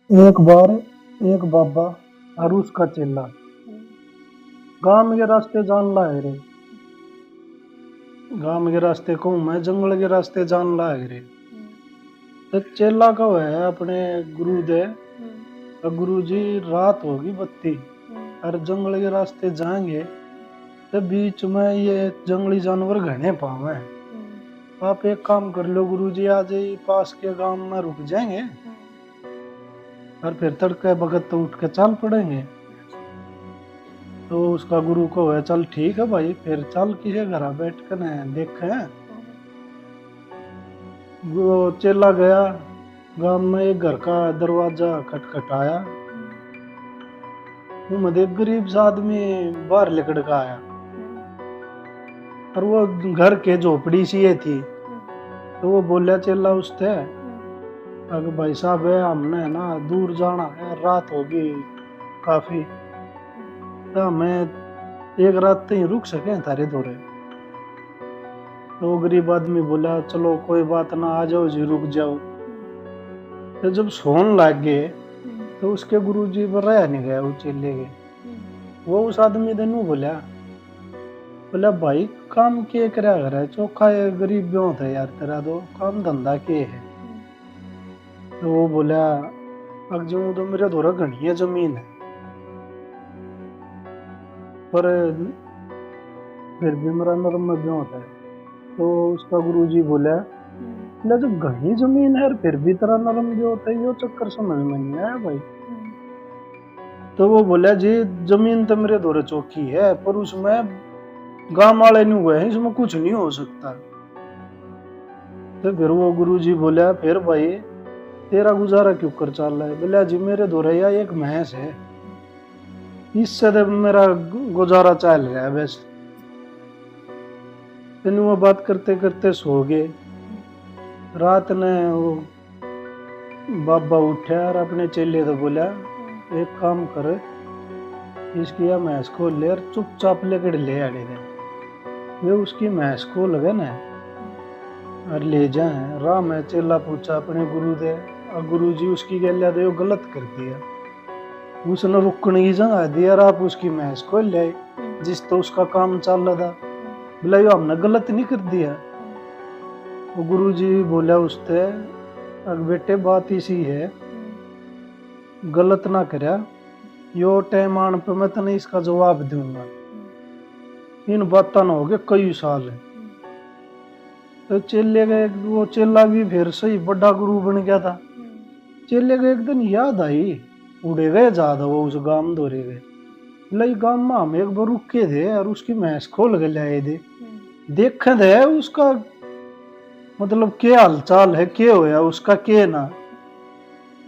एक बार एक बाबा और उसका चेला गांव के रास्ते जान लाए रे। गांव के रास्ते कहूँ मैं जंगल के रास्ते जान लाए रे। तो चेला का है अपने गुरु दे। तो गुरु जी रात होगी बत्ती और जंगल के रास्ते जाएंगे तो बीच में ये जंगली जानवर घने पावे। आप एक काम कर लो गुरु जी, आज ही पास के गांव में रुक जाएंगे और फिर तड़के बगत तो उठ के चल पड़ेंगे। तो उसका गुरु को है चल ठीक है भाई, फिर चल किसी घर बैठ कर देखे। वो चेला गया, गांव में एक घर का दरवाजा खटखटाया। वो एक गरीब सा आदमी बाहर लिकड़ का आया और वो घर के झोपड़ी सी ये थी। तो वो बोला चेला उससे, अगर भाई साहब है हमने ना दूर जाना है, रात होगी काफी, तो हमें एक रात तो ही रुक सके थारे दौरे। तो वो गरीब आदमी बोला चलो कोई बात ना, आ जाओ जी रुक जाओ। तो जब सोन लग गए तो उसके गुरुजी पर रह नहीं गया, वो चले गए। वो उस आदमी ने नू बोला भाई काम के करा कर है, चौखा है गरीब ब्यों था यार तेरा, तो काम धंधा के है। तो वो बोला अग जो तो मेरे धोरा घनी है जमीन है, पर फिर भी मेरा नरम में ब्यों था। तो उसका गुरुजी बोला जो घनी जमीन है फिर भी तेरा नरम ब्यों होता है, यो चक्कर समझ में नहीं आया भाई। तो वो बोला जी जमीन तो मेरे दौरे चौकी है, पर उसमें गांव वाले नहीं हुए हैं, इसमें कुछ नहीं हो सकता। तो फिर वो गुरुजी बोला फिर भाई तेरा गुजारा क्यों कर चल रहा है? बोला जी मेरे दौरे या एक भैंस है, इससे तो मेरा गुजारा चल रहा है बस। तेन वो बात करते करते सो गए। रात ने वो बाबा उठा और अपने चेले तो बोला एक काम कर, इसकी या भैंस को ले और चुपचाप लेकर ले आड़े दे। वे उसकी भैंस को लगे ना और ले जाए। राह में चेला पूछा अपने गुरु दे, और गुरु जी उसकी गैल्या दे गलत कर दिया, उसने रुकने की जगह दी और आप उसकी भैंस को ले जिस तो उसका काम चल रहा था। बोला यो हमने गलत नहीं कर दिया। वो गुरु जी बोला उससे अब बेटे बात इसी है, गलत ना करया, यो टाइम आने पे मैं तने इसका जवाब दूंगा। इन बातों न हो गए कई साल। तो चेले का वो चेला भी फिर सही बड़ा गुरु बन गया था। चेले का एक दिन याद आई, उड़े गए ज्यादा वो उस गांव दौरे गए। लई गांव में हम एक बार रुके थे और उसकी भैंस खोल के लाए थे, देखे थे उसका मतलब के हाल चाल है, के होया उसका के ना।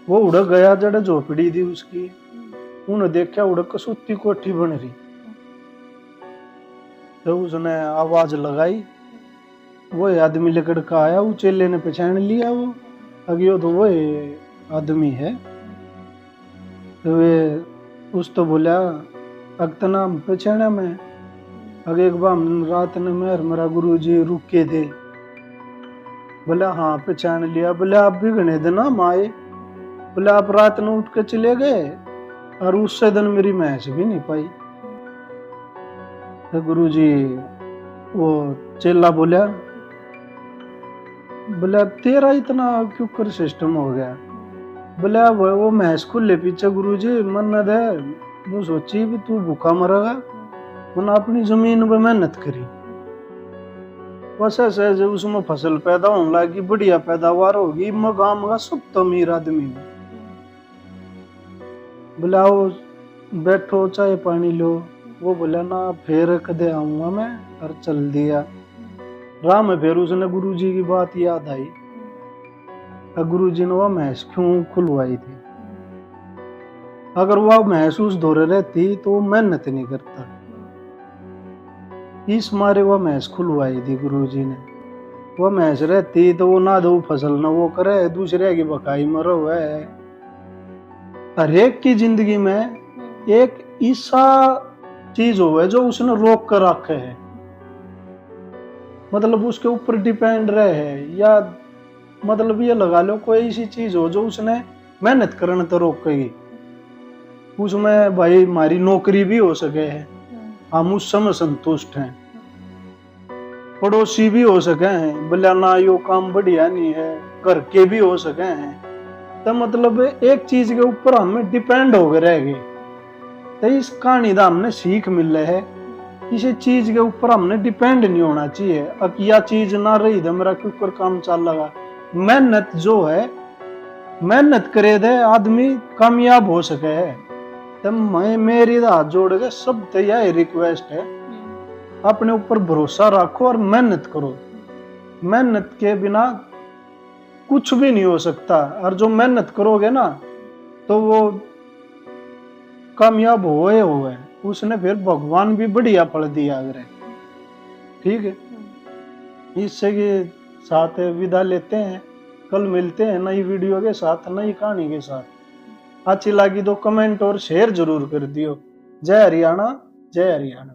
वो उड़ गया जड़े झोपड़ी थी उसकी, उन्हें देखा उड़ कसूती कोठी बन रही। तो उसने आवाज लगाई, वो आदमी लेकर का आया, वो चेले ने पहचान लिया, वो अगियो तो वो आदमी है। तो वे उस तो बोला अगतना पहचाना मैं, अगे एक बार रात ने मेरा गुरु जी रुके थे। बोला हाँ पहचान लिया। बोला आप भी घने दिन हम आए, बोला आप रात में उठ के चले गए और उससे दिन मेरी भैंस भी नहीं पाई। तो गुरु जी वो चेला बोला तेरा इतना क्यों कर सिस्टम हो गया? बोला वो भैंस को ले पीछे गुरु जी मन न दे, वो सोची भी तू भूखा मरेगा, उन्हें अपनी जमीन पे मेहनत करी, वैसे से उसमें फसल पैदा होने लगी, बढ़िया पैदावार होगी, गांव का सब तो अमीर आदमी। बुलाओ बैठो चाय पानी लो। वो बोला ना फिर कदे आऊंगा मैं, और चल दिया। राह में फिर उसने गुरु जी की बात याद आई, गुरु जी ने वह भैंस क्यों खुलवाई थी। अगर वह भैंस उस दौरे रहती तो वो मेहनत नहीं करता, इस मारे वह भैंस खुलवाई थी गुरु जी ने। वह भैंस रहती तो वो ना दो फसल ना वो करे, दूसरे की बकाई मरो है। हर एक की जिंदगी में एक ऐसा चीज हो जो उसने रोक कर रखे है, मतलब उसके ऊपर डिपेंड रहे है, या मतलब ये लगा लो कोई ऐसी चीज हो जो उसने मेहनत करने तो रोकेगी। उसमें भाई हमारी नौकरी भी हो सके है, हम उस समय संतुष्ट हैं। पड़ोसी भी हो सके हैं, बोला ना यो काम बढ़िया नहीं है, घर के भी हो सके हैं, तो मतलब एक चीज के ऊपर हमें डिपेंड हो गए रह गए। तो इस कहानी का हमने सीख मिल रहा है, किसी चीज के ऊपर हमने डिपेंड नहीं होना चाहिए। अब यह चीज ना रही तो मेरा क्यों कर काम चल लगा। मेहनत जो है, मेहनत करे दे आदमी कामयाब हो सके है। तो मैं मेरी हाथ जोड़ के सब यही रिक्वेस्ट है, अपने ऊपर भरोसा रखो और मेहनत करो। मेहनत के बिना कुछ भी नहीं हो सकता, और जो मेहनत करोगे ना तो वो कामयाब हुए उसने फिर भगवान भी बढ़िया फल दिया अगर। ठीक है, इससे के साथ विदा लेते हैं। कल मिलते हैं नई वीडियो के साथ, नई कहानी के साथ। अच्छी लगी तो कमेंट और शेयर जरूर कर दियो। जय हरियाणा, जय हरियाणा।